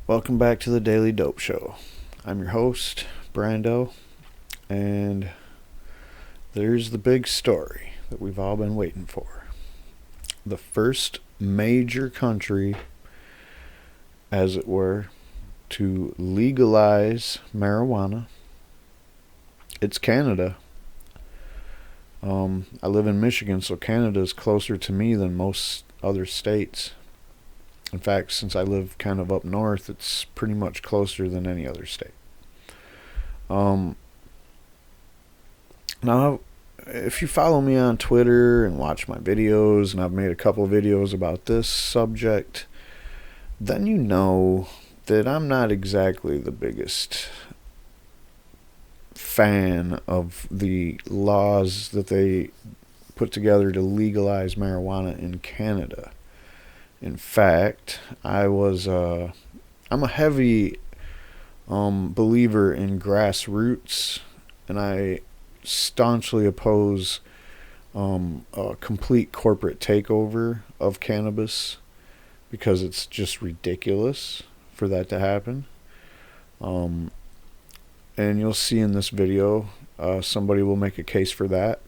Welcome back to the Daily Dope Show. I'm your host, Brando, and there's the big story that we've all been waiting for. The first major country, as it were, to legalize marijuana. It's Canada. I live in Michigan, so Canada is closer to me than most other states. In fact, since I live kind of up north, it's pretty much closer than any other state. Now, if you follow me on Twitter and watch my videos, and I've made a couple videos about this subject, then you know that I'm not exactly the biggest fan of the laws that they put together to legalize marijuana in Canada. In fact, I'm a heavy believer in grassroots, and I staunchly oppose a complete corporate takeover of cannabis because it's just ridiculous for that to happen. And you'll see in this video, somebody will make a case for that.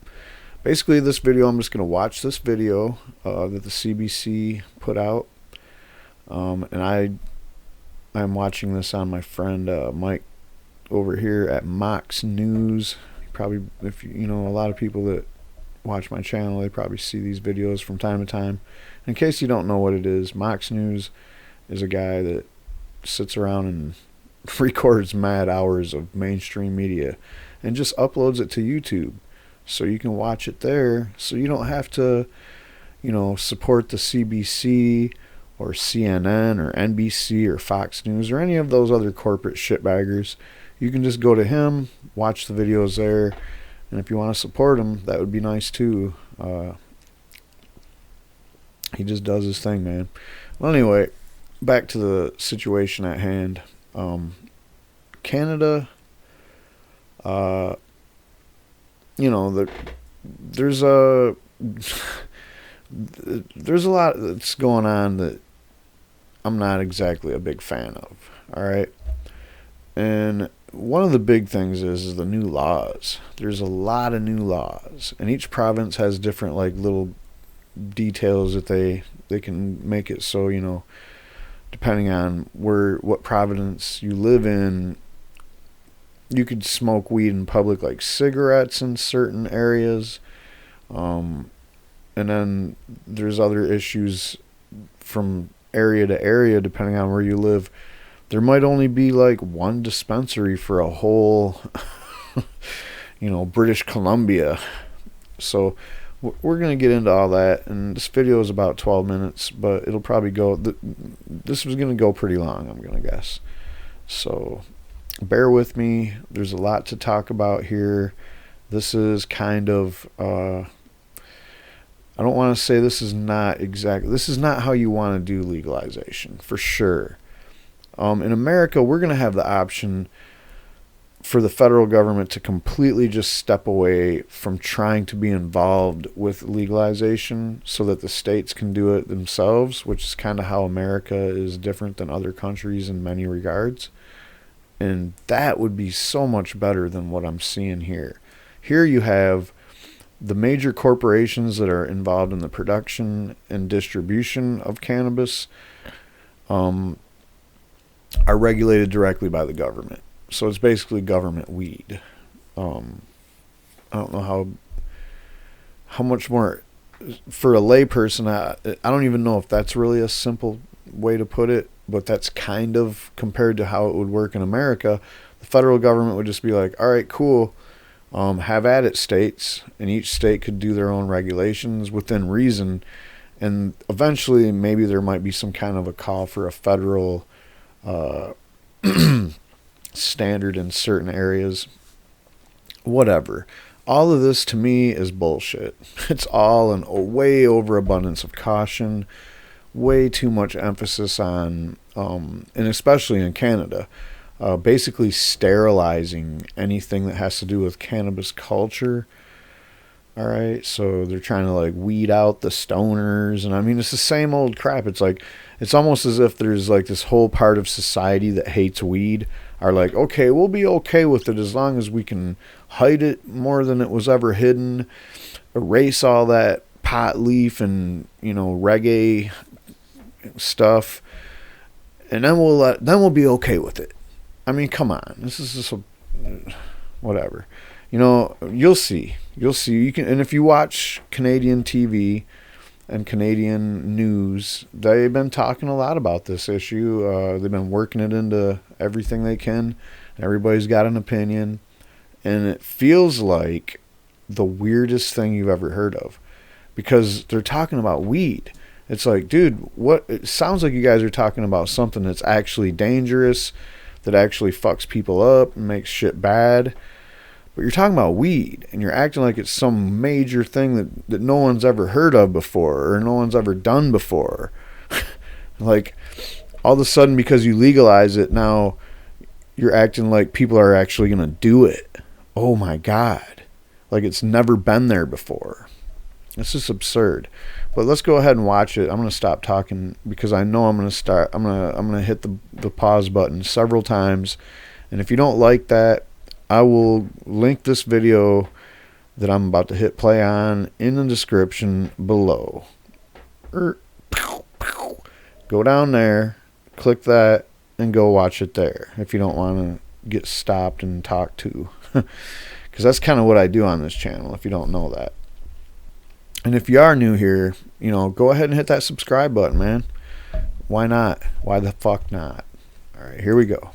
Basically, this video, I'm just going to watch this video that the CBC put out. And I'm watching this on my friend Mike over here at Mox News. Probably, if you know, a lot of people that watch my channel, they probably see these videos from time to time. In case you don't know what it is, Mox News is a guy that sits around and records mad hours of mainstream media and just uploads it to YouTube. So you can watch it there, so you don't have to, support the CBC or CNN or NBC or Fox News or any of those other corporate shitbaggers. You can just go to him, watch the videos there, and if you want to support him, that would be nice too. He just does his thing, man. Well, anyway, back to the situation at hand. Canada, there's a lot that's going on that I'm not exactly a big fan of. All right, and one of the big things is the new laws. There's a lot of new laws, and each province has different little details that they can make it so depending on what province you live in, you could smoke weed in public like cigarettes in certain areas. And then there's other issues from area to area depending on where you live. There might only be one dispensary for a whole, British Columbia. So we're going to get into all that. And this video is about 12 minutes, but it'll probably this was going to go pretty long, I'm going to guess. So bear with me. There's a lot to talk about here. This is kind of, I don't want to say this is not how you want to do legalization, for sure. In America, we're going to have the option for the federal government to completely just step away from trying to be involved with legalization so that the states can do it themselves, which is kind of how America is different than other countries in many regards. And that would be so much better than what I'm seeing here. Here you have the major corporations that are involved in the production and distribution of cannabis are regulated directly by the government. So it's basically government weed. I don't know how much more, for a layperson, I don't even know if that's really a simple way to put it, but that's kind of compared to how it would work in America. The federal government would just be like, all right, cool, have at it, states, and each state could do their own regulations within reason, and eventually maybe there might be some kind of a call for a federal standard in certain areas. Whatever. All of this to me is bullshit. It's all an way overabundance of caution, way too much emphasis on, and especially in Canada, basically sterilizing anything that has to do with cannabis culture. All right, so they're trying to like weed out the stoners, and I mean it's the same old crap. It's like it's almost as if there's like this whole part of society that hates weed are like, okay, we'll be okay with it as long as we can hide it more than it was ever hidden, erase all that pot leaf and reggae stuff, and then we'll be okay with it. I mean, come on, this is just whatever. You'll see. You can, and if you watch Canadian TV and Canadian news, they've been talking a lot about this issue. They've been working it into everything they can. Everybody's got an opinion, and it feels like the weirdest thing you've ever heard of, because they're talking about weed. It's like, dude, what? It sounds like you guys are talking about something that's actually dangerous, that actually fucks people up and makes shit bad. But you're talking about weed, and you're acting like it's some major thing that no one's ever heard of before, or no one's ever done before. Like, all of a sudden, because you legalize it, now you're acting like people are actually going to do it. Oh my God. Like it's never been there before. It's just absurd. But let's go ahead and watch it. I'm going to stop talking because I know I'm going to hit the pause button several times. And if you don't like that, I will link this video that I'm about to hit play on in the description below. Go down there, click that, and go watch it there if you don't want to get stopped and talked to. Because that's kind of what I do on this channel, if you don't know that. And if you are new here, go ahead and hit that subscribe button, man. Why not? Why the fuck not? All right, here we go.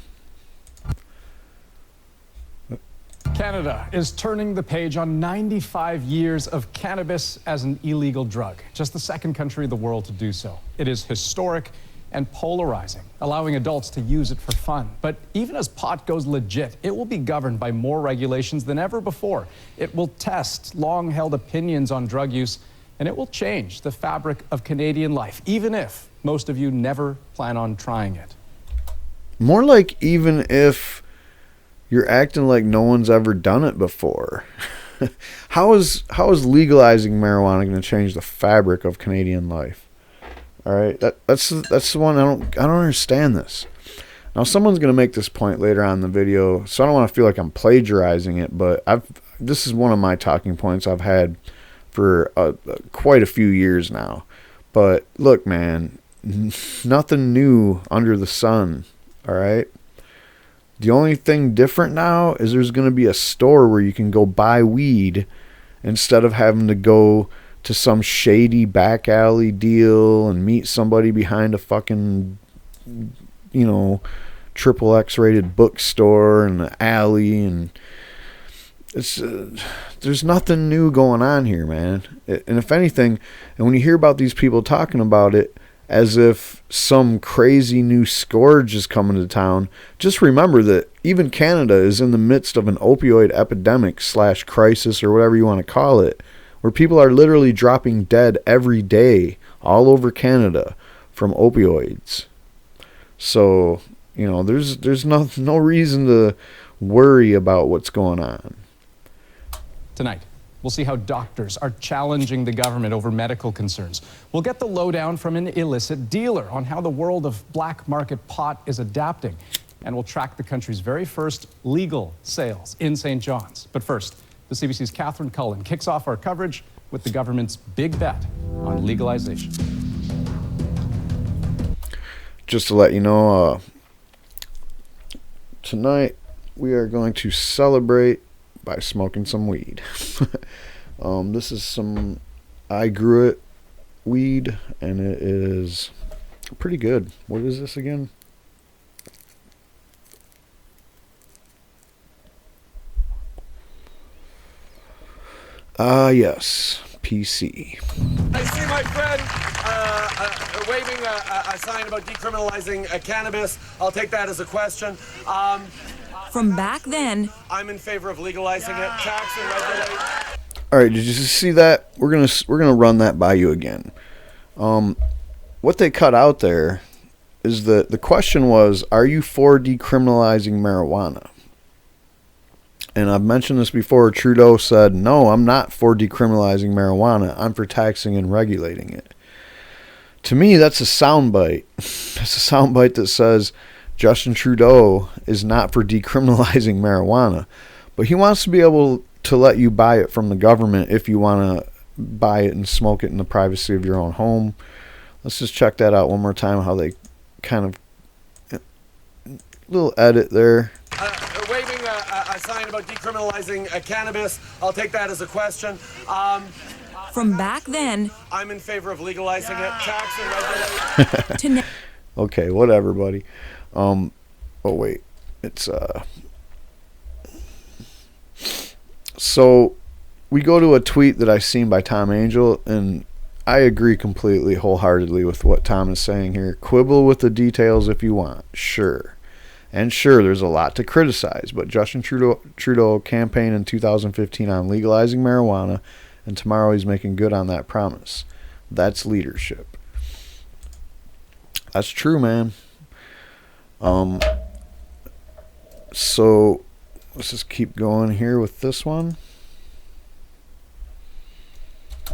Canada is turning the page on 95 years of cannabis as an illegal drug, just the second country in the world to do so. It is historic and polarizing, allowing adults to use it for fun. But even as pot goes legit, it will be governed by more regulations than ever before. It will test long-held opinions on drug use, and it will change the fabric of Canadian life, even if most of you never plan on trying it. More like even if you're acting like no one's ever done it before. How is legalizing marijuana going to change the fabric of Canadian life? All right, that's the one I don't understand this. Now someone's going to make this point later on in the video, so I don't want to feel like I'm plagiarizing it, but this is one of my talking points I've had for quite a few years now. But look, man, nothing new under the sun. All right. The only thing different now is there's going to be a store where you can go buy weed instead of having to go to some shady back alley deal and meet somebody behind a fucking, triple X rated bookstore in the alley. And it's there's nothing new going on here, man. And if anything, and when you hear about these people talking about it as if some crazy new scourge is coming to town, just remember that even Canada is in the midst of an opioid epidemic / crisis, or whatever you want to call it, where people are literally dropping dead every day all over Canada from opioids. So, there's no reason to worry about what's going on. Tonight, we'll see how doctors are challenging the government over medical concerns. We'll get the lowdown from an illicit dealer on how the world of black market pot is adapting. And we'll track the country's very first legal sales in St. John's. But first, the CBC's Catherine Cullen kicks off our coverage with the government's big bet on legalization. Just to let you know, tonight we are going to celebrate by smoking some weed. This is some I grew it weed, and it is pretty good. What is this again? Yes, PC. I see my friend waving a sign about decriminalizing cannabis. I'll take that as a question. From back then, I'm in favor of legalizing it, tax and regulate. All right, did you see that? We're gonna run that by you again. What they cut out there is the question was, are you for decriminalizing marijuana? and I've mentioned this before, Trudeau said, no, I'm not for decriminalizing marijuana. I'm for taxing and regulating it. To me, that's a soundbite. That's a soundbite that says Justin Trudeau is not for decriminalizing marijuana, but he wants to be able to let you buy it from the government if you want to buy it and smoke it in the privacy of your own home. Let's just check that out one more time, how they kind of, little edit there. Waving a sign about decriminalizing cannabis. I'll take that as a question. From back then I'm in favor of legalizing it, tax and regulate. to now. Okay, whatever, buddy. Oh wait, it's so we go to a tweet that I seen by Tom Angel, and I agree completely, wholeheartedly with what Tom is saying here. Quibble with the details if you want, sure. And sure, there's a lot to criticize, but Justin Trudeau campaigned in 2015 on legalizing marijuana, and tomorrow he's making good on that promise. That's leadership. That's true, man. So let's just keep going here with this one.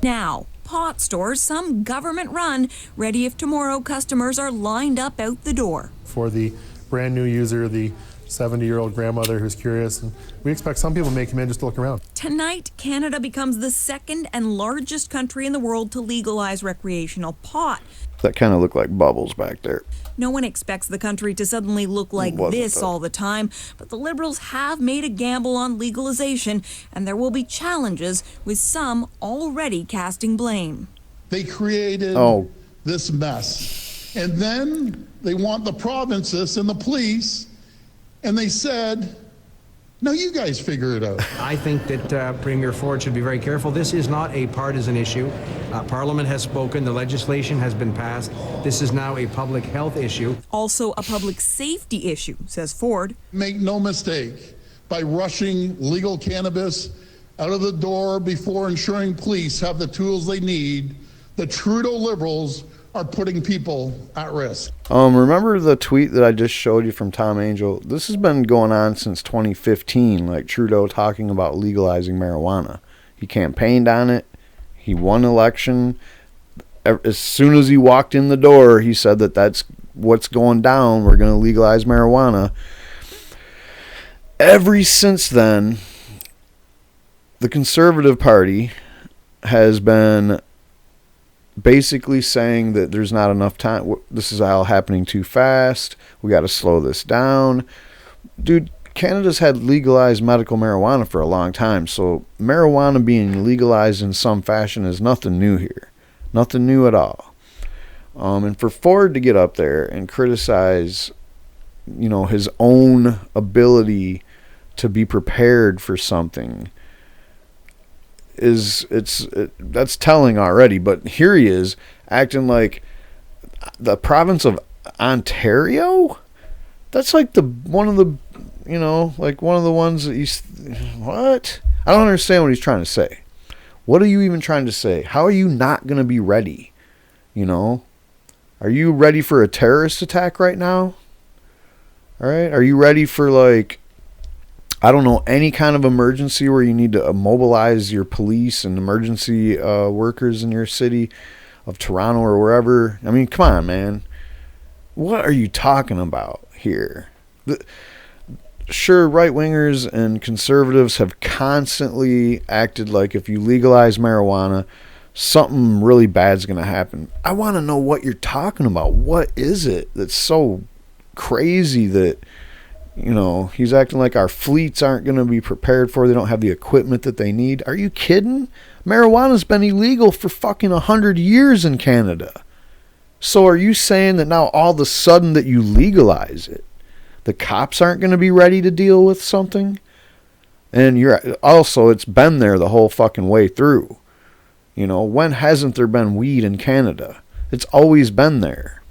Now, pot stores, some government run, ready if tomorrow customers are lined up out the door. For the brand new user, the 70-year-old grandmother who's curious, and we expect some people may come in just to look around. Tonight, Canada becomes the second and largest country in the world to legalize recreational pot. That kind of looked like bubbles back there. No one expects the country to suddenly look like this all the time, but the Liberals have made a gamble on legalization, and there will be challenges, with some already casting blame. They created this mess. And then they want the provinces and the police, and they said, no, you guys figure it out. I think that Premier Ford should be very careful. This is not a partisan issue. Parliament has spoken. The legislation has been passed. This is now a public health issue. Also a public safety issue, says Ford. Make no mistake, by rushing legal cannabis out of the door before ensuring police have the tools they need, the Trudeau Liberals are putting people at risk. Remember the tweet that I just showed you from Tom Angel? This has been going on since 2015, like Trudeau talking about legalizing marijuana. He campaigned on it. He won election. As soon as he walked in the door, he said that that's what's going down. We're going to legalize marijuana. Ever since then, the Conservative Party has been basically saying that there's not enough time. This is all happening too fast. We got to slow this down. Dude, Canada's had legalized medical marijuana for a long time, so marijuana being legalized in some fashion is nothing new here. Nothing new at all. And for Ford to get up there and criticize, his own ability to be prepared for something that's telling already. But here he is acting like the province of Ontario. That's like one of the ones that he's what? I don't understand what he's trying to say. What are you even trying to say? How are you not going to be ready? Are you ready for a terrorist attack right now? All right, are you ready for any kind of emergency where you need to mobilize your police and emergency workers in your city of Toronto or wherever? I mean, come on, man. What are you talking about here? Sure, right-wingers and conservatives have constantly acted like if you legalize marijuana, something really bad's going to happen. I want to know what you're talking about. What is it that's so crazy that he's acting like our fleets aren't going to be prepared for. They don't have the equipment that they need. Are you kidding? Marijuana's been illegal for fucking 100 years in Canada. So are you saying that now all of a sudden that you legalize it, the cops aren't going to be ready to deal with something? And it's been there the whole fucking way through. When hasn't there been weed in Canada? It's always been there.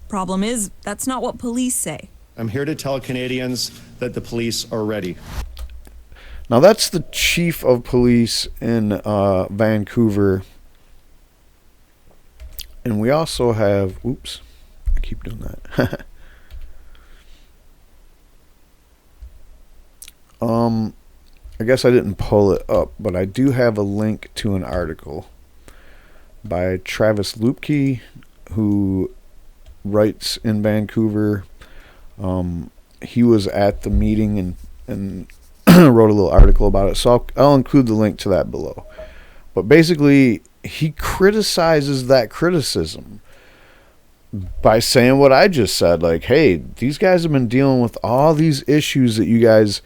Problem is, that's not what police say. I'm here to tell Canadians that the police are ready. Now that's the chief of police in Vancouver. And we also have, I keep doing that. I guess I didn't pull it up, but I do have a link to an article by Travis Lupick, who writes in Vancouver. He was at the meeting and wrote a little article about it, so I'll include the link to that below. But basically, he criticizes that criticism by saying what I just said, like, hey, these guys have been dealing with all these issues that you guys,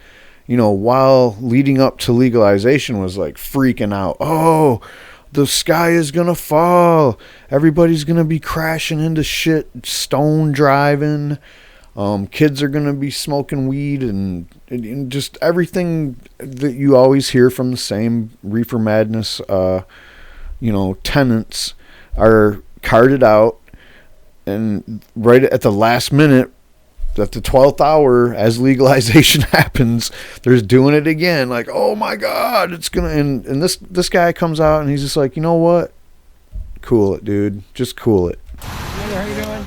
while leading up to legalization was like freaking out. Oh, the sky is going to fall. Everybody's going to be crashing into shit, stone driving. Kids are going to be smoking weed and just everything that you always hear from the same reefer madness, tenants are carted out. And right at the last minute, at the 12th hour, as legalization happens, they're doing it again. Like, oh my God, it's gonna. And this guy comes out and he's just like, you know what? Cool it, dude. Just cool it.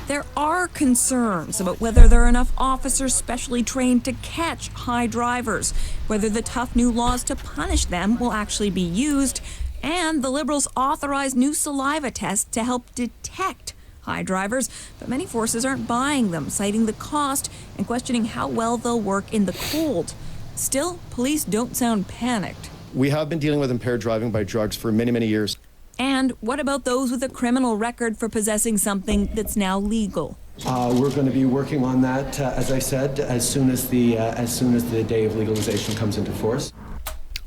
There are concerns about whether there are enough officers specially trained to catch high drivers, whether the tough new laws to punish them will actually be used, and the Liberals authorized new saliva tests to help detect high drivers, but many forces aren't buying them, citing the cost and questioning how well they'll work in the cold. Still, police don't sound panicked. We have been dealing with impaired driving by drugs for many, many years. And what about those with a criminal record for possessing something that's now legal? We're going to be working on that, as I said, as soon as the day of legalization comes into force.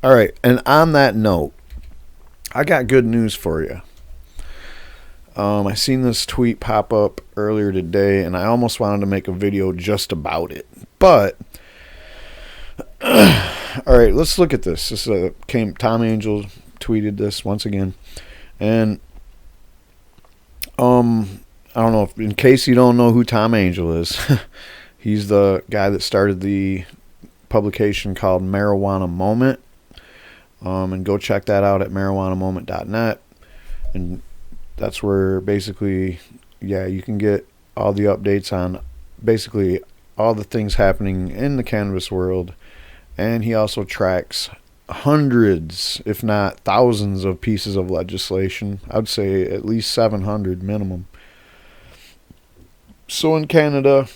All right, and on that note, I got good news for you. I seen this tweet pop up earlier today, and I almost wanted to make a video just about it. But, all right, let's look at this. This Tom Angel tweeted this once again. And, I don't know, in case you don't know who Tom Angel is, he's the guy that started the publication called Marijuana Moment. And go check that out at marijuanamoment.net. And that's where basically, you can get all the updates on basically all the things happening in the cannabis world. And he also tracks hundreds, if not thousands, of pieces of legislation. I'd say at least 700 minimum. So in Canada,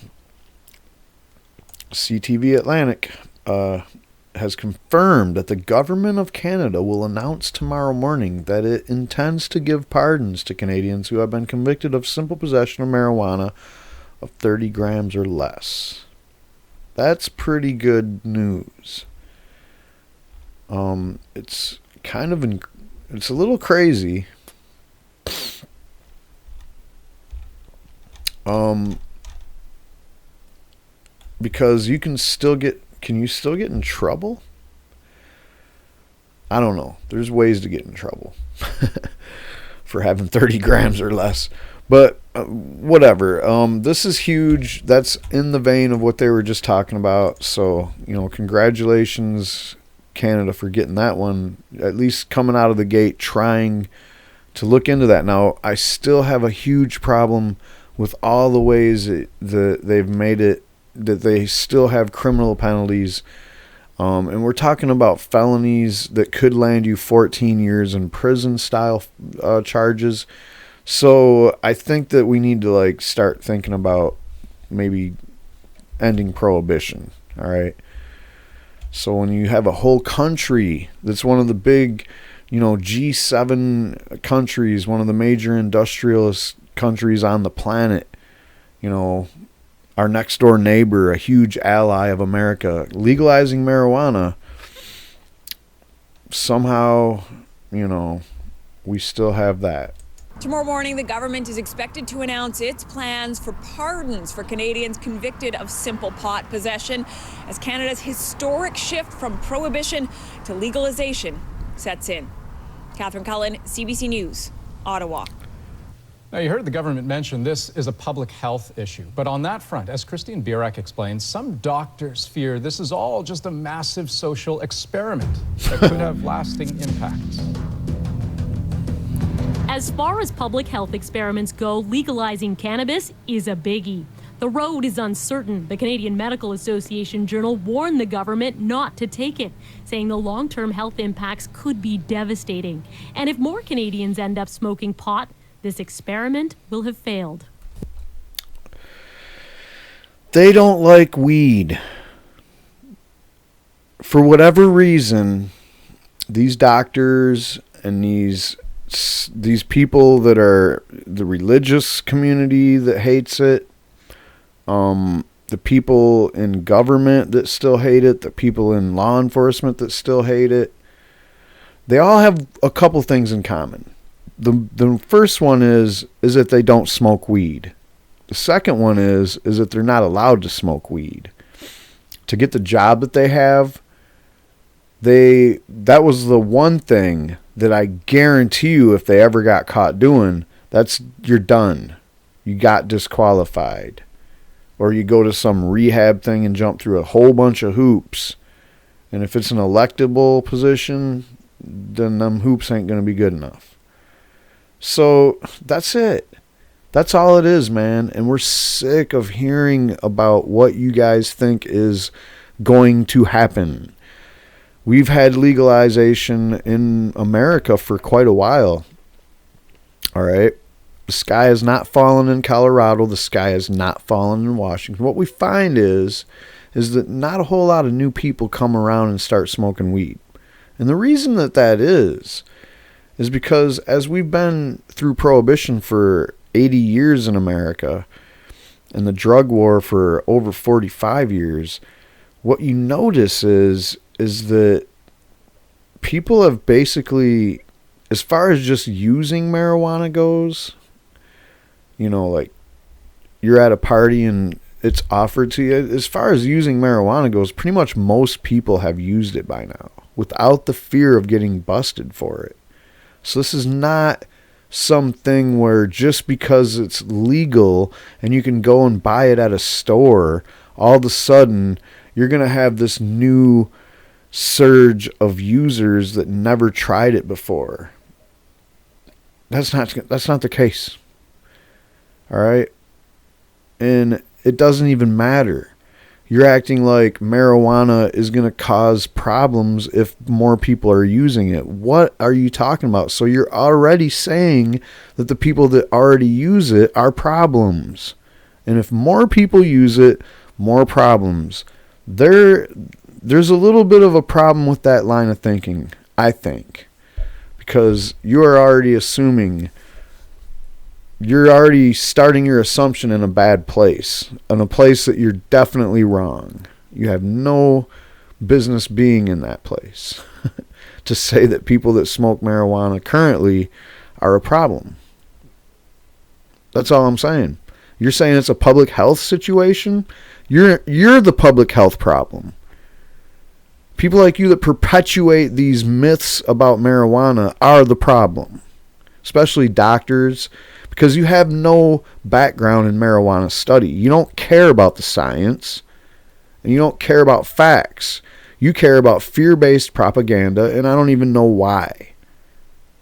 CTV Atlantic has confirmed that the government of Canada will announce tomorrow morning that it intends to give pardons to Canadians who have been convicted of simple possession of marijuana of 30 grams or less. That's pretty good news. It's kind of it's a little crazy. Because you can still get. Can you still get in trouble? I don't know. There's ways to get in trouble for having 30 grams or less. But whatever. This is huge. That's in the vein of what they were just talking about. So, congratulations, Canada, for getting that one, at least coming out of the gate, trying to look into that. Now, I still have a huge problem with all the ways that they've made it, that they still have criminal penalties. And we're talking about felonies that could land you 14 years in prison style charges. So I think that we need to start thinking about maybe ending prohibition. All right. So when you have a whole country that's one of the big, G7 countries, one of the major industrialist countries on the planet, our next door neighbor, a huge ally of America, legalizing marijuana, somehow, we still have that. Tomorrow morning, the government is expected to announce its plans for pardons for Canadians convicted of simple pot possession as Canada's historic shift from prohibition to legalization sets in. Catherine Cullen, CBC News, Ottawa. Now, you heard the government mention this is a public health issue. But on that front, as Christine Bierek explains, some doctors fear this is all just a massive social experiment that could have lasting impacts. As far as public health experiments go, legalizing cannabis is a biggie. The road is uncertain. The Canadian Medical Association Journal warned the government not to take it, saying the long-term health impacts could be devastating. And if more Canadians end up smoking pot, this experiment will have failed. They don't like weed. For whatever reason, these doctors and these people that are the religious community that hates it, the people in government that still hate it, the people in law enforcement that still hate it, they all have a couple things in common. The first one is that they don't smoke weed. The second one is that they're not allowed to smoke weed. To get the job that they have, that was the one thing that I guarantee you, if they ever got caught doing, you're done. You got disqualified. Or you go to some rehab thing and jump through a whole bunch of hoops. And if it's an electable position, then them hoops ain't going to be good enough. So that's it. That's all it is, man. And we're sick of hearing about what you guys think is going to happen. We've had legalization in America for quite a while. All right. The sky has not fallen in Colorado. The sky has not fallen in Washington. What we find is that not a whole lot of new people come around and start smoking weed. And the reason that is because as we've been through prohibition for 80 years in America and the drug war for over 45 years, what you notice is that people have basically, as far as just using marijuana goes, you know, like you're at a party and it's offered to you. As far as using marijuana goes, pretty much most people have used it by now without the fear of getting busted for it. So this is not something where just because it's legal and you can go and buy it at a store, all of a sudden you're going to have this new surge of users that never tried it before. That's not the case. All right? And it doesn't even matter. You're acting like marijuana is going to cause problems if more people are using it. What are you talking about? So you're already saying that the people that already use it are problems. And if more people use it, more problems. There's a little bit of a problem with that line of thinking, I think. Because you are already assuming, you're already starting your assumption in a bad place, in a place that you're definitely wrong. You have no business being in that place to say that people that smoke marijuana currently are a problem. That's all I'm saying. You're saying it's a public health situation? You're the public health problem. People like you that perpetuate these myths about marijuana are the problem, especially doctors, because you have no background in marijuana study. You don't care about the science, and you don't care about facts. You care about fear-based propaganda, and I don't even know why.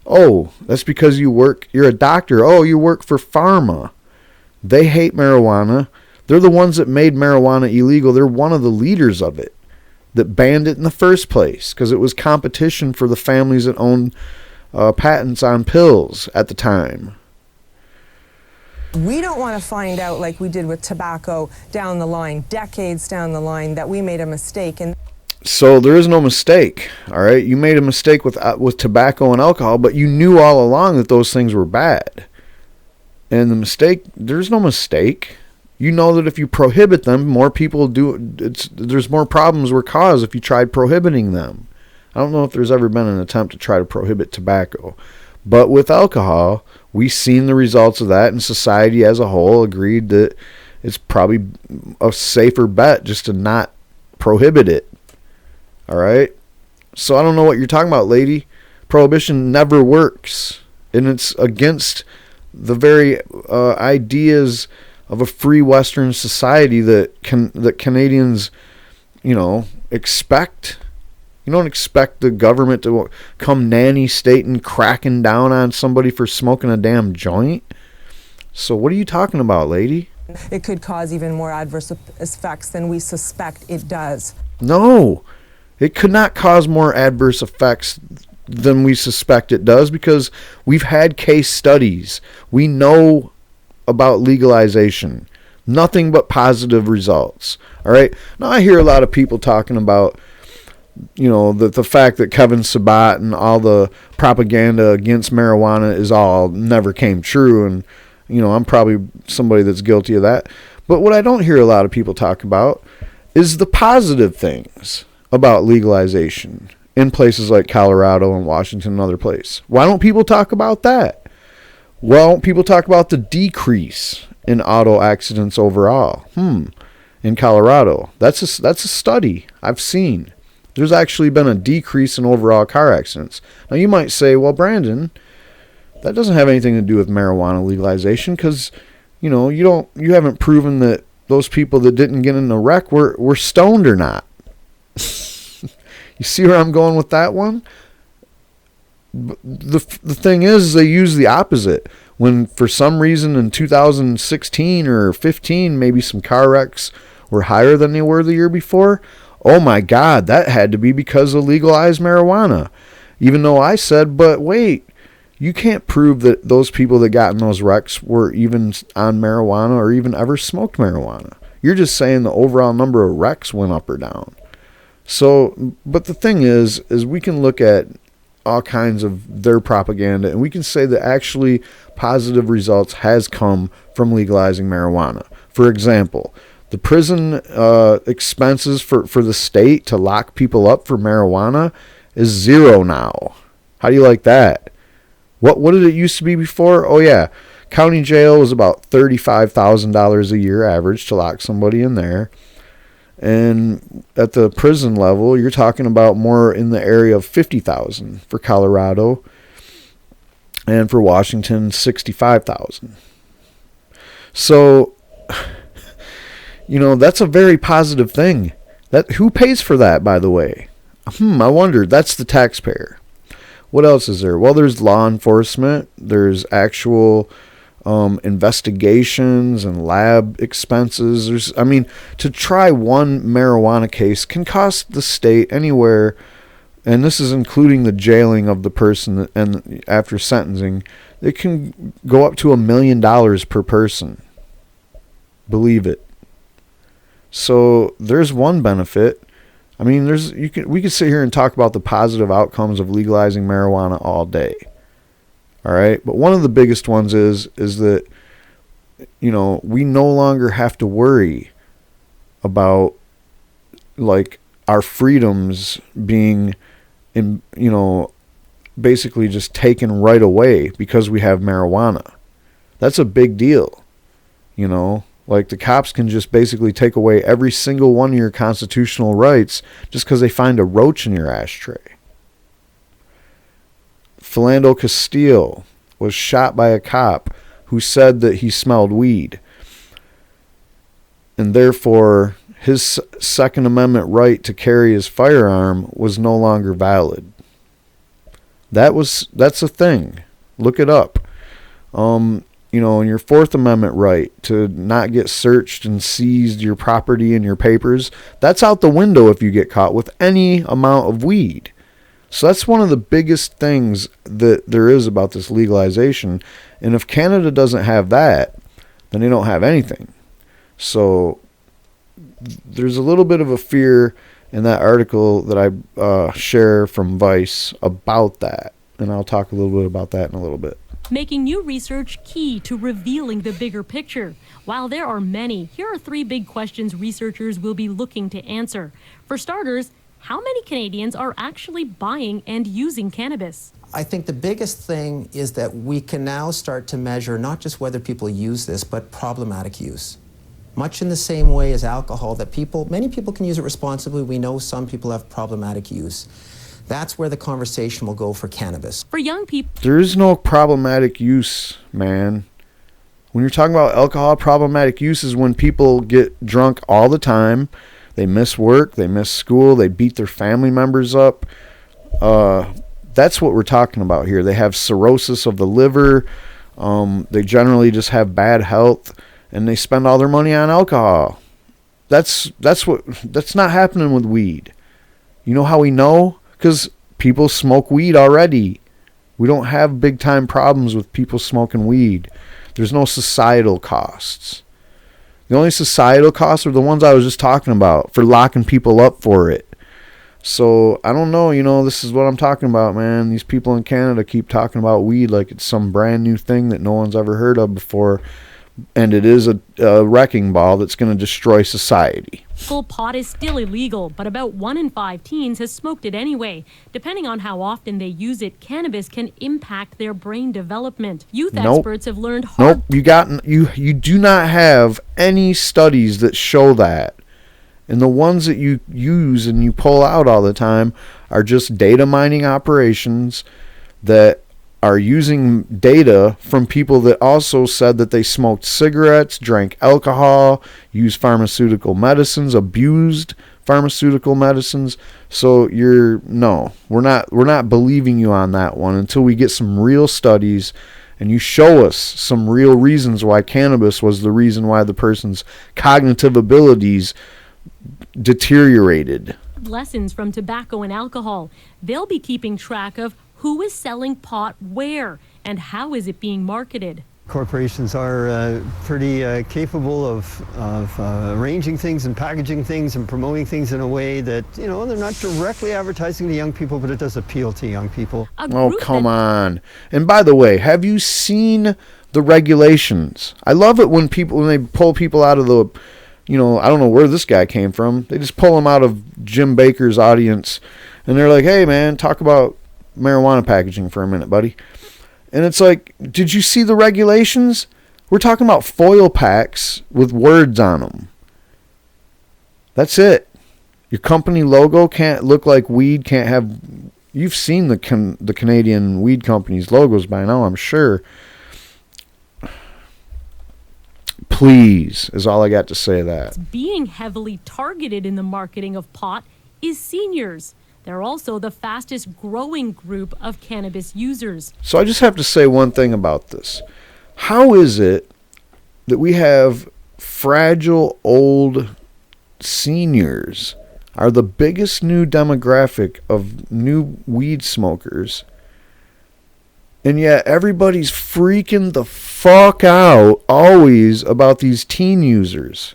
Oh, that's because you're a doctor. Oh, you work for pharma. They hate marijuana. They're the ones that made marijuana illegal. They're one of the leaders of it, that banned it in the first place, because it was competition for the families that owned patents on pills at the time. We don't want to find out, like we did with tobacco down the line, decades down the line, that we made a mistake. And so there is no mistake, all right? You made a mistake with tobacco and alcohol, but you knew all along that those things were bad. And the mistake, there's no mistake. You know that if you prohibit them, more people do. There's more problems were caused if you tried prohibiting them. I don't know if there's ever been an attempt to try to prohibit tobacco. But with alcohol, we've seen the results of that, and society as a whole agreed that it's probably a safer bet just to not prohibit it. All right? So I don't know what you're talking about, lady. Prohibition never works. And it's against the very ideas of a free Western society that Canadians, expect. You don't expect the government to come nanny state and cracking down on somebody for smoking a damn joint. So what are you talking about, lady? It could cause even more adverse effects than we suspect it does. No, it could not cause more adverse effects than we suspect it does, because we've had case studies. We know about legalization. Nothing but positive results. All right. Now I hear a lot of people talking about, you know, the fact that Kevin Sabat and all the propaganda against marijuana is all never came true. And, you know, I'm probably somebody that's guilty of that. But what I don't hear a lot of people talk about is the positive things about legalization in places like Colorado and Washington and other places. Why don't people talk about that? Well, people talk about the decrease in auto accidents overall. In Colorado. That's a study I've seen. There's actually been a decrease in overall car accidents. Now you might say, well, Brandon, that doesn't have anything to do with marijuana legalization, because, you know, you haven't proven that those people that didn't get in a wreck were stoned or not. You see where I'm going with that one? The thing is, they use the opposite. When for some reason in 2016 or 15, maybe some car wrecks were higher than they were the year before, oh my God, that had to be because of legalized marijuana. Even though I said, but wait, you can't prove that those people that got in those wrecks were even on marijuana or even ever smoked marijuana. You're just saying the overall number of wrecks went up or down. So, but the thing is we can look at all kinds of their propaganda, and we can say that actually positive results has come from legalizing marijuana. For example, the prison expenses for the state to lock people up for marijuana is zero now. How do you like that? What did it used to be before? Oh yeah, county jail was about $35,000 a year average to lock somebody in there. And at the prison level, you're talking about more in the area of $50,000 for Colorado, and for Washington, $65,000. So, you know, that's a very positive thing. That who pays for that, by the way? I wondered. That's the taxpayer. What else is there? Well, there's law enforcement. There's actual investigations and lab expenses. To try one marijuana case can cost the state anywhere, and this is including the jailing of the person and after sentencing, it can go up to $1 million per person. Believe it. So there's one benefit. We could sit here and talk about the positive outcomes of legalizing marijuana all day. All right, but one of the biggest ones is that, you know, we no longer have to worry about like our freedoms being basically just taken right away because we have marijuana. That's a big deal. You know, like the cops can just basically take away every single one of your constitutional rights just because they find a roach in your ashtray. Philando Castile was shot by a cop who said that he smelled weed. And therefore, his Second Amendment right to carry his firearm was no longer valid. That's a thing. Look it up. And your Fourth Amendment right to not get searched and seized your property and your papers, that's out the window if you get caught with any amount of weed. So that's one of the biggest things that there is about this legalization. And if Canada doesn't have that, then they don't have anything. So there's a little bit of a fear in that article that I share from Vice about that. And I'll talk a little bit about that in a little bit. Making new research key to revealing the bigger picture. While there are many, here are 3 big questions researchers will be looking to answer. For starters, how many Canadians are actually buying and using cannabis? I think the biggest thing is that we can now start to measure not just whether people use this, but problematic use. Much in the same way as alcohol, that many people can use it responsibly. We know some people have problematic use. That's where the conversation will go for cannabis. For young people, there is no problematic use, man. When you're talking about alcohol, problematic use is when people get drunk all the time. They miss work, they miss school, they beat their family members up. That's what we're talking about here. They have cirrhosis of the liver. They generally just have bad health. and they spend all their money on alcohol. That's not happening with weed. You know how we know? Because people smoke weed already. We don't have big time problems with people smoking weed. There's no societal costs. The only societal costs are the ones I was just talking about for locking people up for it. So I don't know, this is what I'm talking about, man. These people in Canada keep talking about weed like it's some brand new thing that no one's ever heard of before. And it is a wrecking ball that's going to destroy society. Full pot is still illegal, but about 1 in 5 teens has smoked it anyway. Depending on how often they use it, cannabis can impact their brain development. Youth experts have learned hard. You do not have any studies that show that. And the ones that you use and you pull out all the time are just data mining operations that are using data from people that also said that they smoked cigarettes, drank alcohol, used pharmaceutical medicines, abused pharmaceutical medicines. So we're not believing you on that one until we get some real studies and you show us some real reasons why cannabis was the reason why the person's cognitive abilities deteriorated. Lessons from tobacco and alcohol. They'll be keeping track of who is selling pot where and how is it being marketed. Corporations are pretty capable of arranging things and packaging things and promoting things in a way that, they're not directly advertising to young people, but it does appeal to young people. Oh, come on. And by the way, have you seen the regulations? I love it when they pull people out of the, I don't know where this guy came from. They just pull him out of Jim Baker's audience and they're like, hey, man, talk about marijuana packaging for a minute, buddy. And it's like, did you see the regulations? We're talking about foil packs with words on them. That's it. Your company logo can't look like weed, can't have... You've seen the Canadian weed companies' logos by now, I'm sure. Please, is all I got to say that. Being heavily targeted in the marketing of pot is seniors. They're also the fastest growing group of cannabis users. So I just have to say one thing about this. How is it that we have fragile old seniors are the biggest new demographic of new weed smokers, and yet everybody's freaking the fuck out always about these teen users?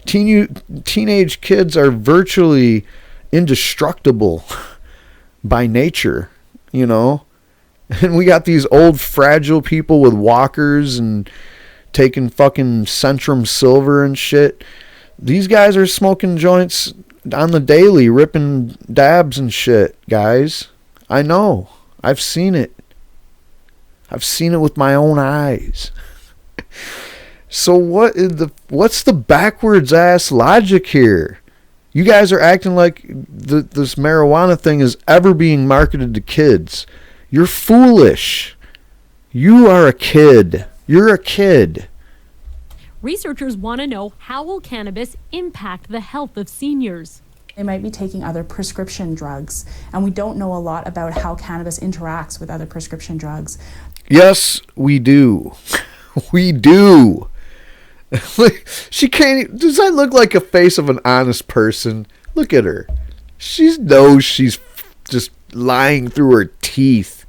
Teenage kids are virtually indestructible by nature, and we got these old fragile people with walkers and taking fucking Centrum Silver and shit. These guys are smoking joints on the daily, ripping dabs and shit, guys. I know. I've seen it. I've seen it with my own eyes. So what's the backwards ass logic here? You guys are acting like this marijuana thing is ever being marketed to kids. You're foolish. You are a kid. You're a kid. Researchers want to know how will cannabis impact the health of seniors. They might be taking other prescription drugs, and we don't know a lot about how cannabis interacts with other prescription drugs. Yes, we do. We do. She can't. Does that look like a face of an honest person? Look at her. She knows she's just lying through her teeth.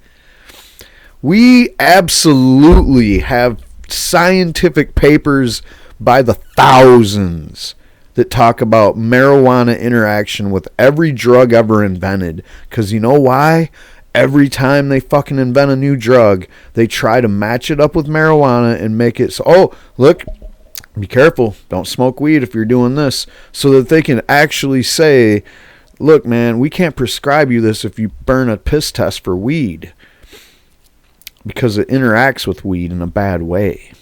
We absolutely have scientific papers by the thousands that talk about marijuana interaction with every drug ever invented. Because you know why? Every time they fucking invent a new drug, they try to match it up with marijuana and make it so, oh, look, be careful, don't smoke weed if you're doing this, so that they can actually say, look, man, we can't prescribe you this if you burn a piss test for weed, because it interacts with weed in a bad way.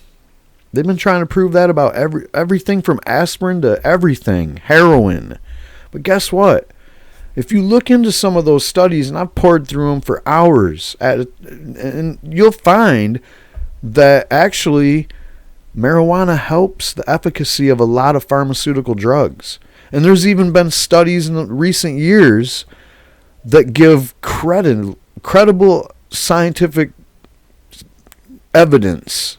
They've been trying to prove that about everything from aspirin to everything, heroin. But guess what? If you look into some of those studies, and I've poured through them for hours, and you'll find that actually marijuana helps the efficacy of a lot of pharmaceutical drugs. And there's even been studies in the recent years that give credible scientific evidence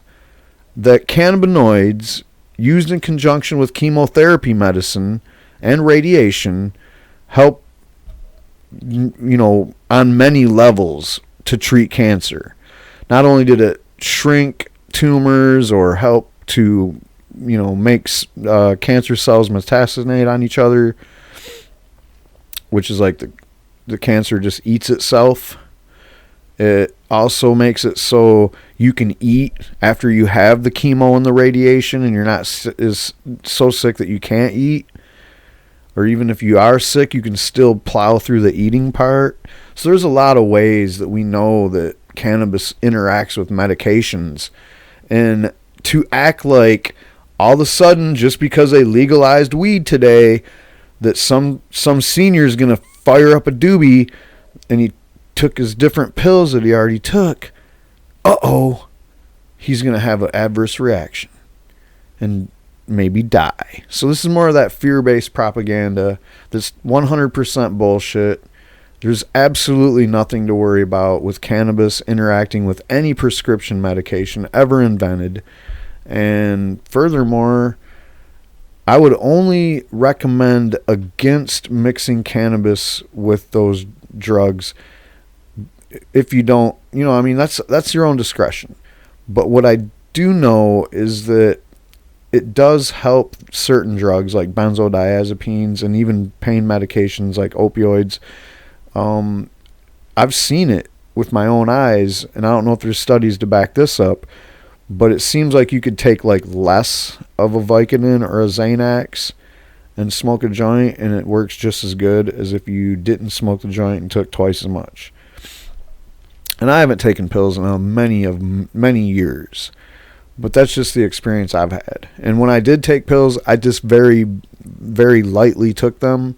that cannabinoids used in conjunction with chemotherapy medicine and radiation help, on many levels to treat cancer. Not only did it shrink tumors or help to, make cancer cells metastasinate on each other, which is like the cancer just eats itself. It also makes it so you can eat after you have the chemo and the radiation, and you're not is so sick that you can't eat. Or even if you are sick, you can still plow through the eating part. So there's a lot of ways that we know that cannabis interacts with medications. And to act like all of a sudden, just because they legalized weed today, that some senior's going to fire up a doobie and he took his different pills that he already took, he's going to have an adverse reaction and maybe die. So this is more of that fear-based propaganda that's 100% bullshit. There's absolutely nothing to worry about with cannabis interacting with any prescription medication ever invented. And furthermore, I would only recommend against mixing cannabis with those drugs if you don't, that's your own discretion. But what I do know is that it does help certain drugs like benzodiazepines and even pain medications like opioids. I've seen it with my own eyes, and I don't know if there's studies to back this up, but it seems like you could take like less of a Vicodin or a Xanax and smoke a joint, and it works just as good as if you didn't smoke the joint and took twice as much. And I haven't taken pills in many years, but that's just the experience I've had. And when I did take pills, I just very, very lightly took them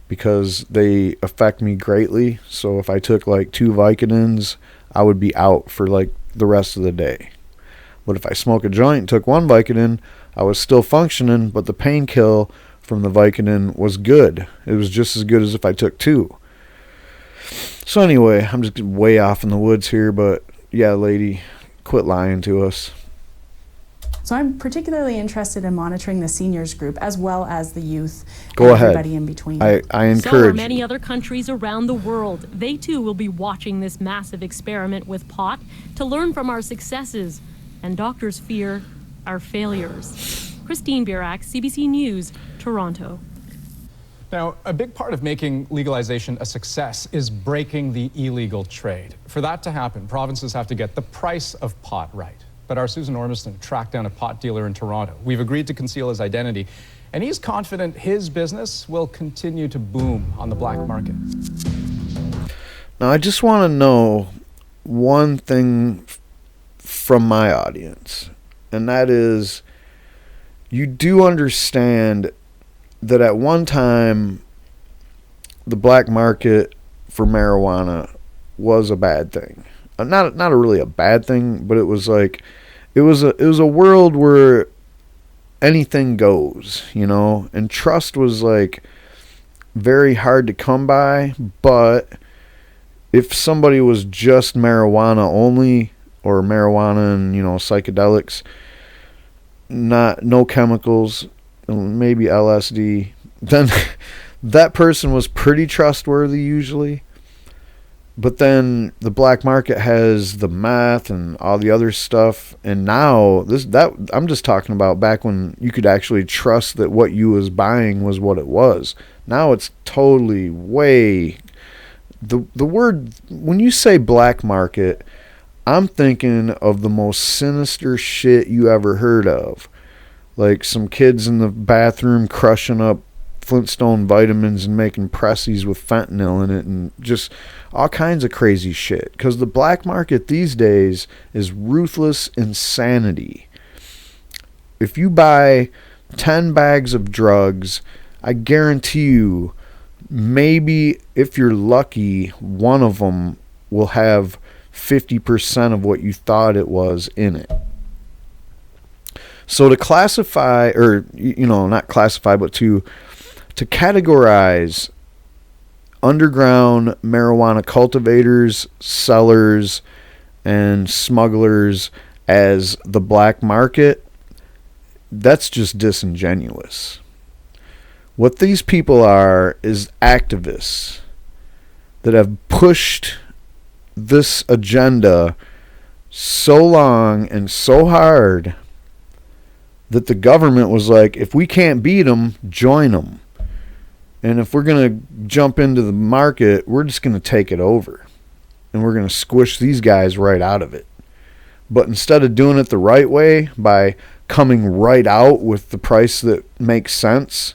because they affect me greatly. So if I took like 2 Vicodins, I would be out for like the rest of the day. But if I smoke a joint and took 1 Vicodin, I was still functioning, but the pain kill from the Vicodin was good. It was just as good as if I took 2. So anyway, I'm just way off in the woods here, but yeah, lady, quit lying to us. So I'm particularly interested in monitoring the seniors group as well as the youth and everybody in between. I encourage So are many other countries around the world. They too will be watching this massive experiment with pot to learn from our successes, and doctors fear our failures. Christine Birak, CBC News, Toronto. Now, a big part of making legalization a success is breaking the illegal trade. For that to happen, provinces have to get the price of pot right. But our Susan Ormiston tracked down a pot dealer in Toronto. We've agreed to conceal his identity, and he's confident his business will continue to boom on the black market. Now, I just want to know one thing from my audience, and that is, you do understand that at one time the black market for marijuana was a bad thing. Not really a bad thing, but it was like it was a world where anything goes, and trust was like very hard to come by. But if somebody was just marijuana only, or marijuana and psychedelics, no chemicals, maybe LSD, then that person was pretty trustworthy usually. But then the black market has the meth and all the other stuff, and now I'm just talking about back when you could actually trust that what you was buying was what it was. Now it's totally way the word, when you say black market, I'm thinking of the most sinister shit you ever heard of. Like some kids in the bathroom crushing up Flintstone vitamins and making pressies with fentanyl in it, and just all kinds of crazy shit. Because the black market these days is ruthless insanity. If you buy 10 bags of drugs, I guarantee you, maybe if you're lucky, one of them will have 50% of what you thought it was in it. So to classify, or not classify, but to categorize underground marijuana cultivators, sellers, and smugglers as the black market, that's just disingenuous. What these people are is activists that have pushed this agenda so long and so hard that the government was like, if we can't beat them, join them. And if we're going to jump into the market, we're just going to take it over. And we're going to squish these guys right out of it. But instead of doing it the right way, by coming right out with the price that makes sense,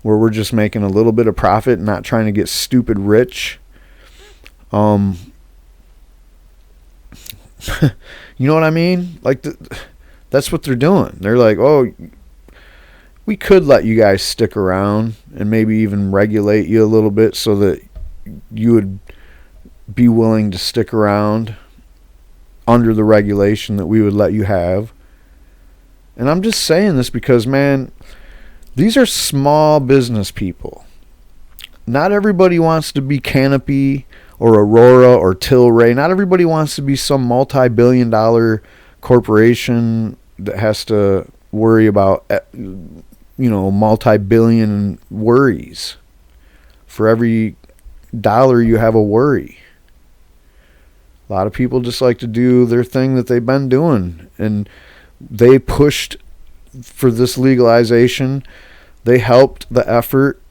where we're just making a little bit of profit and not trying to get stupid rich, you know what I mean? Like, that's what they're doing. They're like, oh, we could let you guys stick around and maybe even regulate you a little bit so that you would be willing to stick around under the regulation that we would let you have. And I'm just saying this because, man, these are small business people. Not everybody wants to be Canopy or Aurora or Tilray. Not everybody wants to be some multi-billion-dollar corporation that has to worry about, multi-billion worries. For every dollar you have a worry. A lot of people just like to do their thing that they've been doing. And they pushed for this legalization. They helped the effort.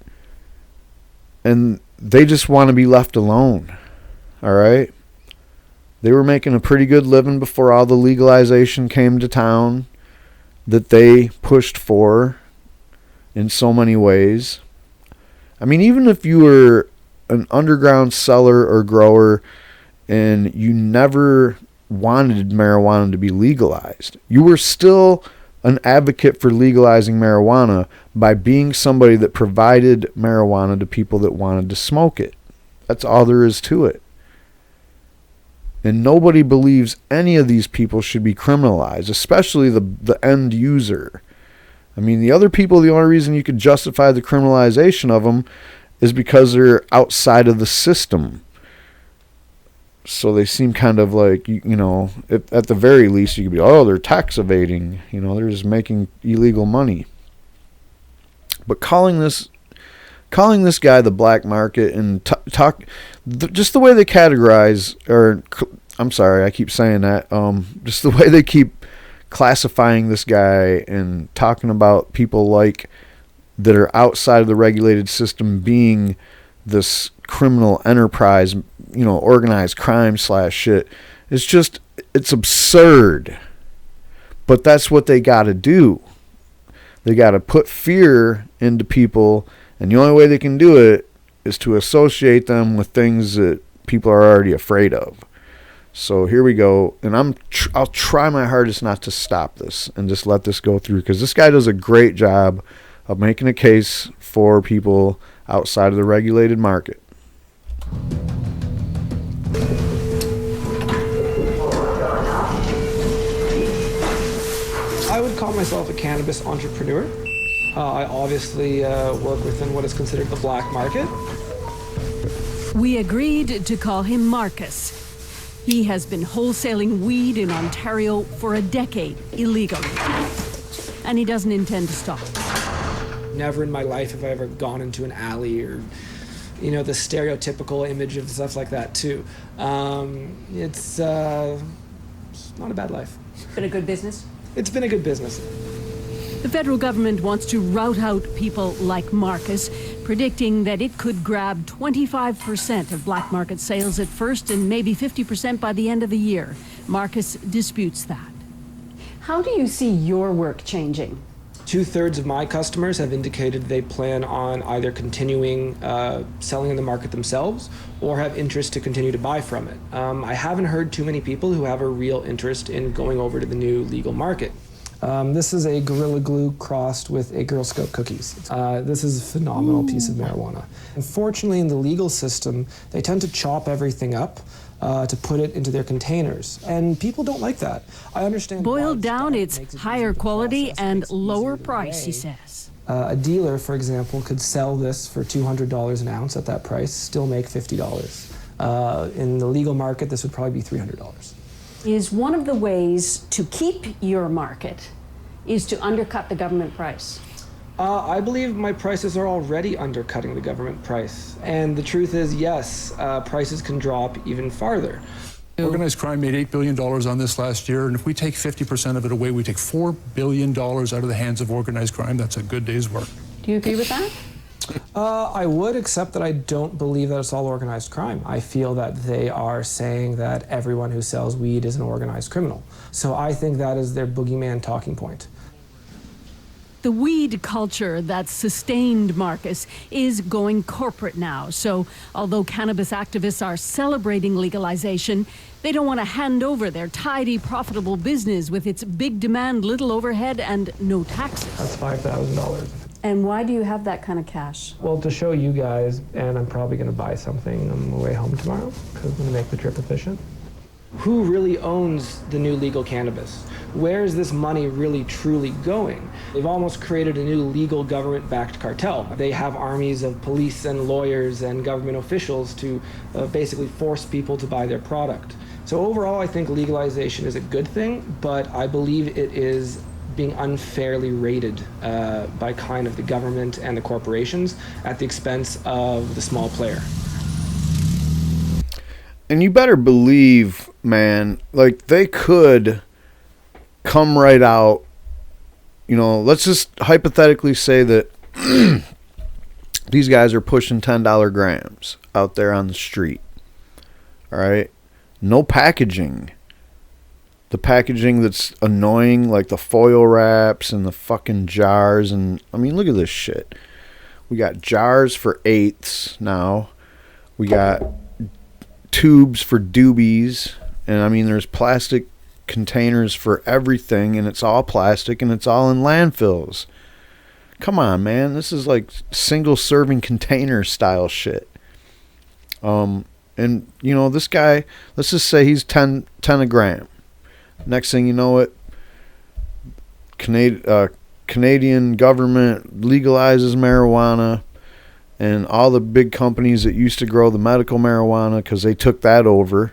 And they just want to be left alone. All right? They were making a pretty good living before all the legalization came to town that they pushed for in so many ways. I mean, even if you were an underground seller or grower and you never wanted marijuana to be legalized, you were still an advocate for legalizing marijuana by being somebody that provided marijuana to people that wanted to smoke it. That's all there is to it. And nobody believes any of these people should be criminalized, especially the end user. I mean, the other people, the only reason you could justify the criminalization of them is because they're outside of the system. So they seem kind of like, at the very least, you could be, oh, they're tax evading. They're just making illegal money. But calling this guy the black market and just the way they categorize, or I'm sorry, I keep saying that, just the way they keep classifying this guy and talking about people like that are outside of the regulated system being this criminal enterprise, organized crime / shit. It's absurd. But that's what they got to do. They got to put fear into people, and the only way they can do it is to associate them with things that people are already afraid of. So here we go, and I'll try my hardest not to stop this and just let this go through, because this guy does a great job of making a case for people outside of the regulated market. I would call myself a cannabis entrepreneur. I obviously work within what is considered the black market. We agreed to call him Marcus. He has been wholesaling weed in Ontario for a decade, illegally. And he doesn't intend to stop. Never in my life have I ever gone into an alley or, the stereotypical image of stuff like that, too. It's not a bad life. Been a good business? It's been a good business. The federal government wants to rout out people like Marcus, predicting that it could grab 25% of black market sales at first and maybe 50% by the end of the year. Marcus disputes that. How do you see your work changing? 2/3 of my customers have indicated they plan on either continuing selling in the market themselves or have interest to continue to buy from it. I haven't heard too many people who have a real interest in going over to the new legal market. This is a Gorilla Glue crossed with a Girl Scout cookies. This is a phenomenal piece of marijuana. Unfortunately, in the legal system, they tend to chop everything up to put it into their containers. And people don't like that. I understand. Boiled down, it's higher quality and lower price, he says. A dealer, for example, could sell this for $200 an ounce at that price, still make $50. In the legal market, this would probably be $300. Is one of the ways to keep your market is to undercut the government price? I believe my prices are already undercutting the government price. And the truth is, yes, prices can drop even farther. Organized crime made $8 billion on this last year, and if we take 50% of it away, we take $4 billion out of the hands of organized crime. That's a good day's work. Do you agree with that? I would, except that I don't believe that it's all organized crime. I feel that they are saying that everyone who sells weed is an organized criminal. So I think that is their boogeyman talking point. The weed culture that's sustained Marcus is going corporate now. So although cannabis activists are celebrating legalization, they don't want to hand over their tidy, profitable business with its big demand, little overhead, and no taxes. That's $5,000. And why do you have that kind of cash? Well, to show you guys, and I'm probably going to buy something on my way home tomorrow, because I'm going to make the trip efficient. Who really owns the new legal cannabis? Where is this money really truly going? They've almost created a new legal government-backed cartel. They have armies of police and lawyers and government officials to basically force people to buy their product. So overall, I think legalization is a good thing, but I believe it is being unfairly rated by kind of the government and the corporations at the expense of the small player. And you better believe, man, like they could come right out, you know, let's just hypothetically say that these guys are pushing $10 grams out there on the street. All right. No packaging. The packaging that's annoying, like the foil wraps and the fucking jars. And I mean, look at this shit. We got jars for eighths now. We got tubes for doobies. And I mean, there's plastic containers for everything, and it's all plastic, and it's all in landfills. Come on, man. This is like single serving container style shit. And you know, this guy, let's just say he's 10 a gram. Next thing you know it, Canadian government legalizes marijuana, and all the big companies that used to grow the medical marijuana, because they took that over,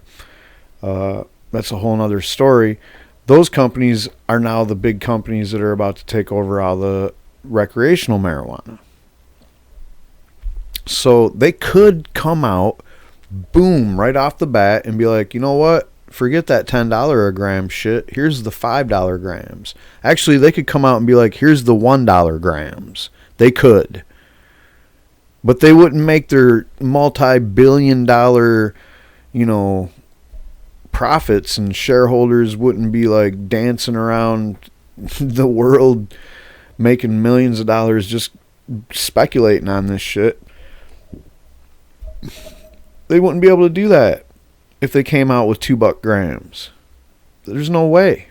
that's a whole nother story. Those companies are now the big companies that are about to take over all the recreational marijuana. So they could come out, boom, right off the bat and be like, you know what? Forget that $10 a gram shit. Here's the $5 grams. Actually, they could come out and be like, here's the $1 grams. They could. But they wouldn't make their multi-billion-dollar, you know, profits, and shareholders wouldn't be like dancing around the world making millions of dollars just speculating on this shit. They wouldn't be able to do that if they came out with $2 grams. There's no way.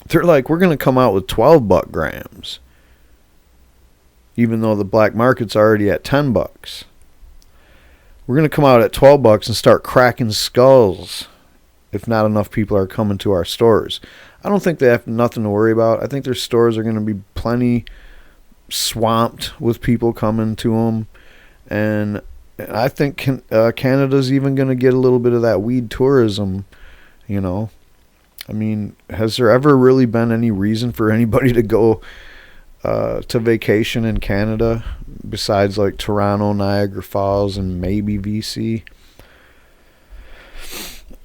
They're like, we're going to come out with $12 grams, even though the black market's already at $10. We're going to come out at $12 and start cracking skulls if not enough people are coming to our stores. I don't think they have nothing to worry about. I think their stores are going to be plenty swamped with people coming to them. And I think Canada's even going to get a little bit of that weed tourism, you know. I mean, has there ever really been any reason for anybody to go to vacation in Canada besides like Toronto, Niagara Falls, and maybe BC?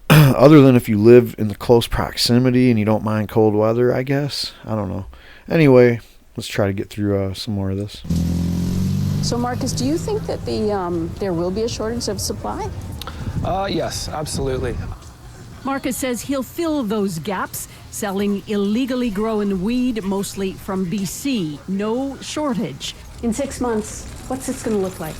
Other than if you live in the close proximity and you don't mind cold weather, I guess. I don't know. Anyway, let's try to get through some more of this. So, Marcus, do you think that there will be a shortage of supply? Yes, absolutely. Marcus says he'll fill those gaps, selling illegally grown weed, mostly from BC. No shortage. In 6 months, what's this going to look like?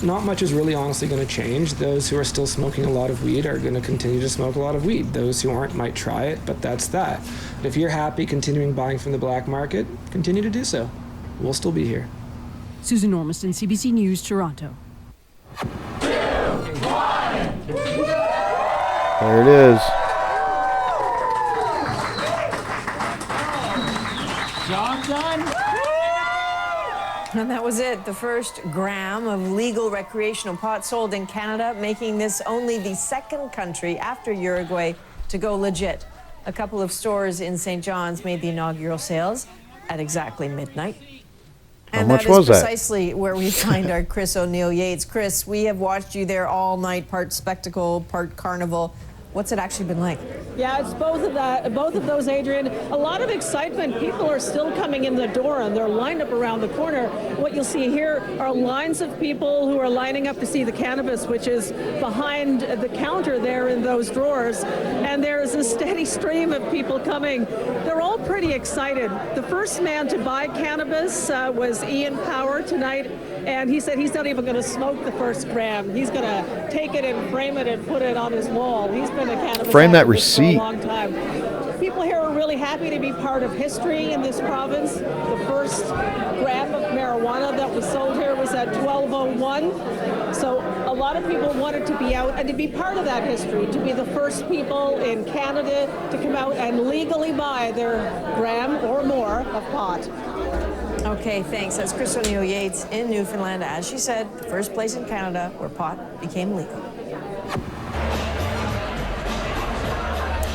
Not much is really honestly going to change. Those who are still smoking a lot of weed are going to continue to smoke a lot of weed. Those who aren't might try it, but that's that. If you're happy continuing buying from the black market, continue to do so. We'll still be here. Susan Ormiston, CBC News, Toronto. 2, 1. There it is. Job done? And that was it. The first gram of legal recreational pot sold in Canada, making this only the second country after Uruguay to go legit. A couple of stores in St. John's made the inaugural sales at exactly midnight. And much that is was that? precisely where we find our Chris O'Neill Yates. Chris, we have watched you there all night, part spectacle, part carnival. What's it actually been like? Yeah, it's both of those, Adrian. A lot of excitement. People are still coming in the door and they're lined up around the corner. What you'll see here are lines of people who are lining up to see the cannabis, which is behind the counter there in those drawers. And there's a steady stream of people coming. They're all pretty excited. The first man to buy cannabis was Ian Power tonight. And he said he's not even going to smoke the first gram. He's going to take it and frame it and put it on his wall. He's been a cannabis Frame that activist receipt. for a long time. People here are really happy to be part of history in this province. The first gram of marijuana that was sold here was at 12:01. So a lot of people wanted to be out and to be part of that history, to be the first people in Canada to come out and legally buy their gram or more of pot. Okay, thanks. That's Chris O'Neill Yates in Newfoundland. As she said, the first place in Canada where pot became legal.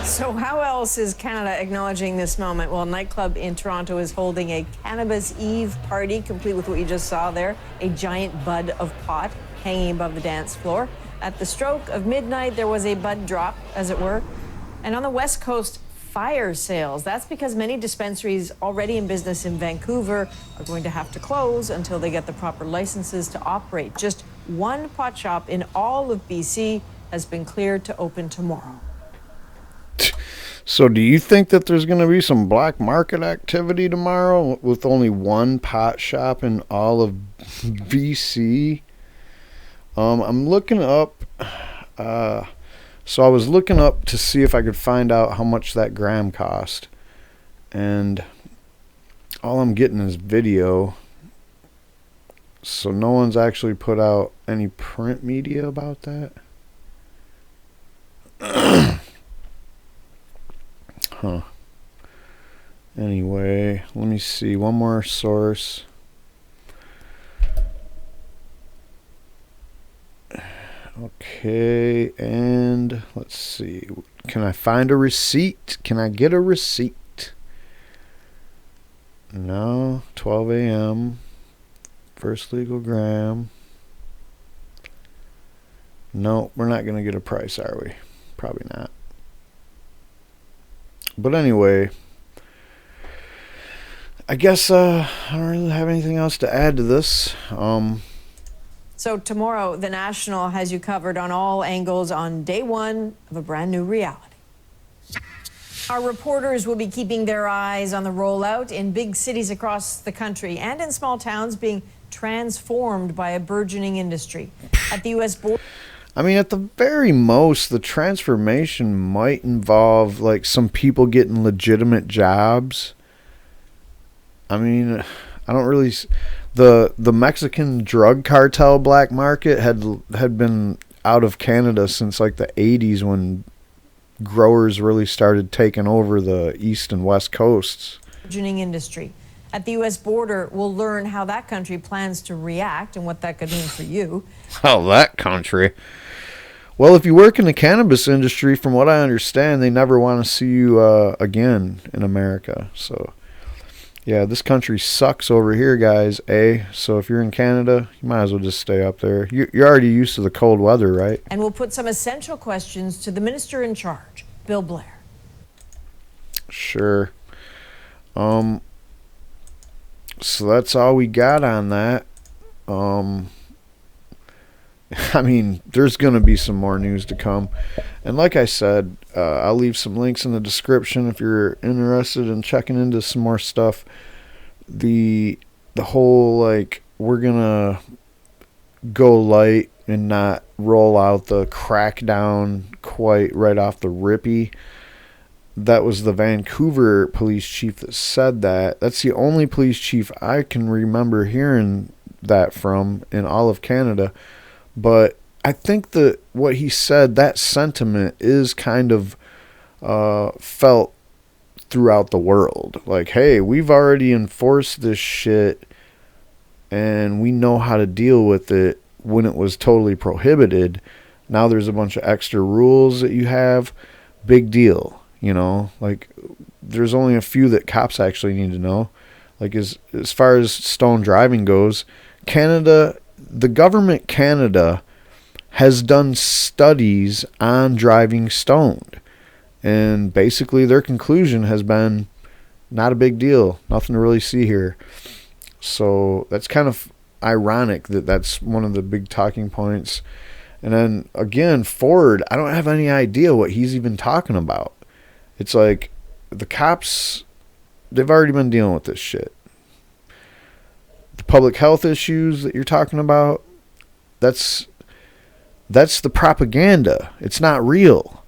So how else is Canada acknowledging this moment? Well, a nightclub in Toronto is holding a Cannabis Eve party, complete with what you just saw there, a giant bud of pot hanging above the dance floor. At the stroke of midnight, there was a bud drop, as it were. And on the West Coast, fire sales. That's because many dispensaries already in business in Vancouver are going to have to close until they get the proper licenses to operate. Just one pot shop in all of BC has been cleared to open tomorrow. So do you think that there's going to be some black market activity tomorrow with only one pot shop in all of BC? I'm looking up. So I was looking up to see if I could find out how much that gram cost. And all I'm getting is video. So no one's actually put out any print media about that. Huh. Anyway, let me see. One more source. Okay, and let's see. Can I find a receipt? Can I get a receipt? No. 12 a.m. First legal gram. No, we're not going to get a price, are we? Probably not. But anyway, I guess I don't really have anything else to add to this. So tomorrow, The National has you covered on all angles on day one of a brand new reality. Our reporters will be keeping their eyes on the rollout in big cities across the country and in small towns being transformed by a burgeoning industry. At the U.S. border. I mean, at the very most, the transformation might involve like some people getting legitimate jobs. I mean, I don't really. The Mexican drug cartel black market had been out of Canada since like the 80s when growers really started taking over the east and west coasts. Burgeoning industry. At the U.S. border, we'll learn how that country plans to react and what that could mean for you. Oh, that country. Well, if you work in the cannabis industry, from what I understand, they never want to see you again in America. So, yeah, this country sucks over here, guys, eh? So if you're in Canada, you might as well just stay up there. You're already used to the cold weather, right? And we'll put some essential questions to the minister in charge, Bill Blair. Sure. So that's all we got on that. I mean, there's going to be some more news to come. And like I said, I'll leave some links in the description if you're interested in checking into some more stuff. The whole, like, we're going to go light and not roll out the crackdown quite right off the rippy. That was the Vancouver police chief that said that. That's the only police chief I can remember hearing that from in all of Canada. But I think that what he said, that sentiment is kind of felt throughout the world. Like, hey, we've already enforced this shit and we know how to deal with it when it was totally prohibited. Now there's a bunch of extra rules that you have. Big deal, you know, like there's only a few that cops actually need to know. Like as far as stone driving goes, Canada, the government Canada has done studies on driving stoned, and basically their conclusion has been not a big deal, nothing to really see here. So that's kind of ironic that that's one of the big talking points. And then again, Ford, I don't have any idea what he's even talking about. It's like the cops, they've already been dealing with this shit. The public health issues that you're talking about, that's the propaganda. It's not real.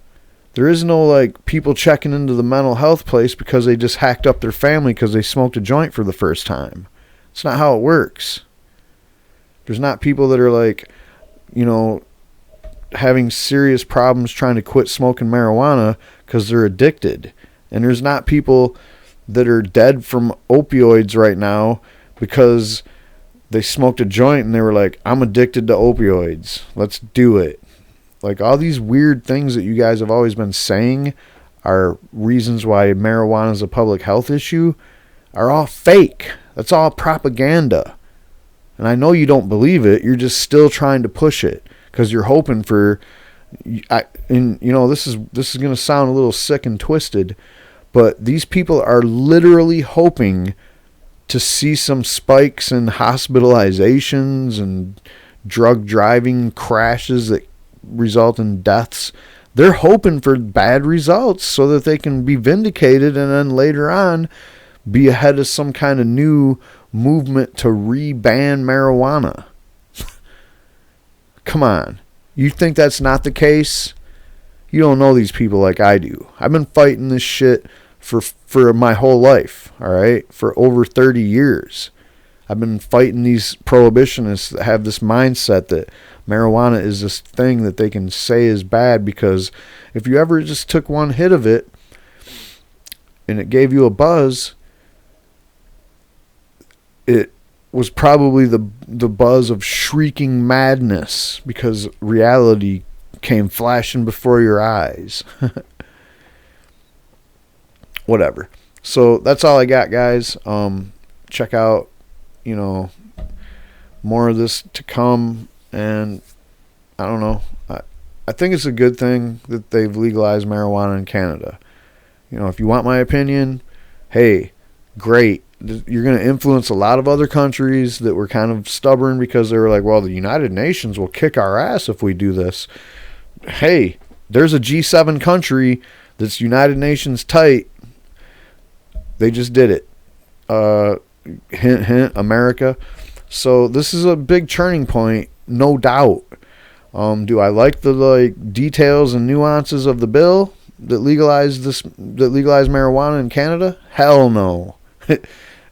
There is no like people checking into the mental health place because they just hacked up their family because they smoked a joint for the first time. It's not how it works. There's not people that are like, you know, having serious problems trying to quit smoking marijuana because they're addicted. And there's not people that are dead from opioids right now because they smoked a joint and they were like, I'm addicted to opioids. Let's do it. Like all these weird things that you guys have always been saying are reasons why marijuana is a public health issue are all fake. That's all propaganda. And I know you don't believe it. You're just still trying to push it because you're hoping for, and you know, this is going to sound a little sick and twisted, but these people are literally hoping to see some spikes in hospitalizations and drug driving crashes that result in deaths. They're hoping for bad results so that they can be vindicated and then later on be ahead of some kind of new movement to re-ban marijuana. Come on. You think that's not the case? You don't know these people like I do. I've been fighting this shit for my whole life, all right? For over 30 years. I've been fighting these prohibitionists that have this mindset that marijuana is this thing that they can say is bad because if you ever just took one hit of it and it gave you a buzz, it was probably the buzz of shrieking madness because reality came flashing before your eyes. Whatever. So that's all I got, guys. Check out, you know, more of this to come. And I don't know. I think it's a good thing that they've legalized marijuana in Canada. You know, if you want my opinion, hey, great. You're going to influence a lot of other countries that were kind of stubborn because they were like, well, the United Nations will kick our ass if we do this. Hey, there's a G7 country that's United Nations tight. They just did it. Hint, hint, America. So this is a big turning point, no doubt. Do I like the details and nuances of the bill that legalized marijuana in Canada? Hell no.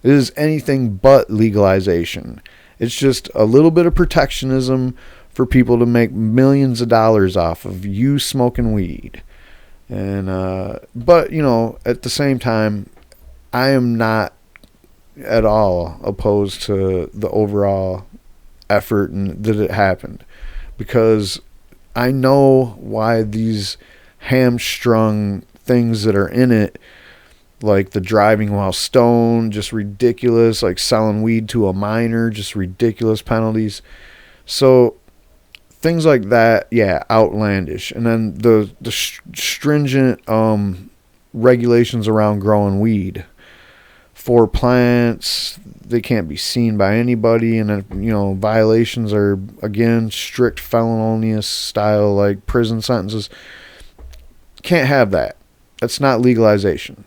It is anything but legalization. It's just a little bit of protectionism for people to make millions of dollars off of you smoking weed. And but you know, at the same time, I am not at all opposed to the overall effort and that it happened, because I know why these hamstrung things that are in it, like the driving while stoned, just ridiculous, like selling weed to a minor, just ridiculous penalties. So things like that, yeah, outlandish. And then the stringent regulations around growing weed. 4 plants, they can't be seen by anybody, and then, you know, violations are again strict felonious style, like prison sentences. Can't have that. That's not legalization.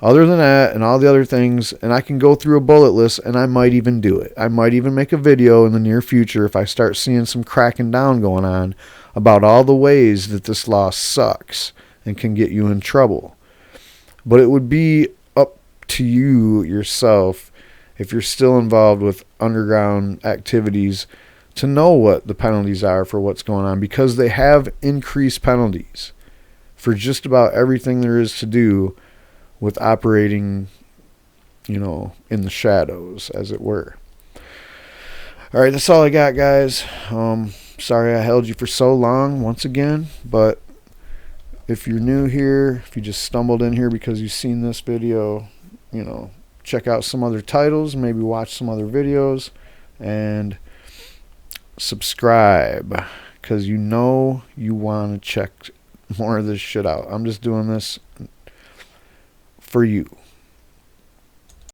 Other than that and all the other things, and I can go through a bullet list, and I might even do it. I might even make a video in the near future if I start seeing some cracking down going on about all the ways that this law sucks and can get you in trouble. But it would be up to you yourself, if you're still involved with underground activities, to know what the penalties are for what's going on, because they have increased penalties for just about everything there is to do with operating, you know, in the shadows, as it were. All right, that's all I got, guys. Sorry I held you for so long once again, but if you're new here, if you just stumbled in here because you've seen this video, you know, check out some other titles, maybe watch some other videos, and subscribe, because you know you want to check more of this shit out. I'm just doing this for you.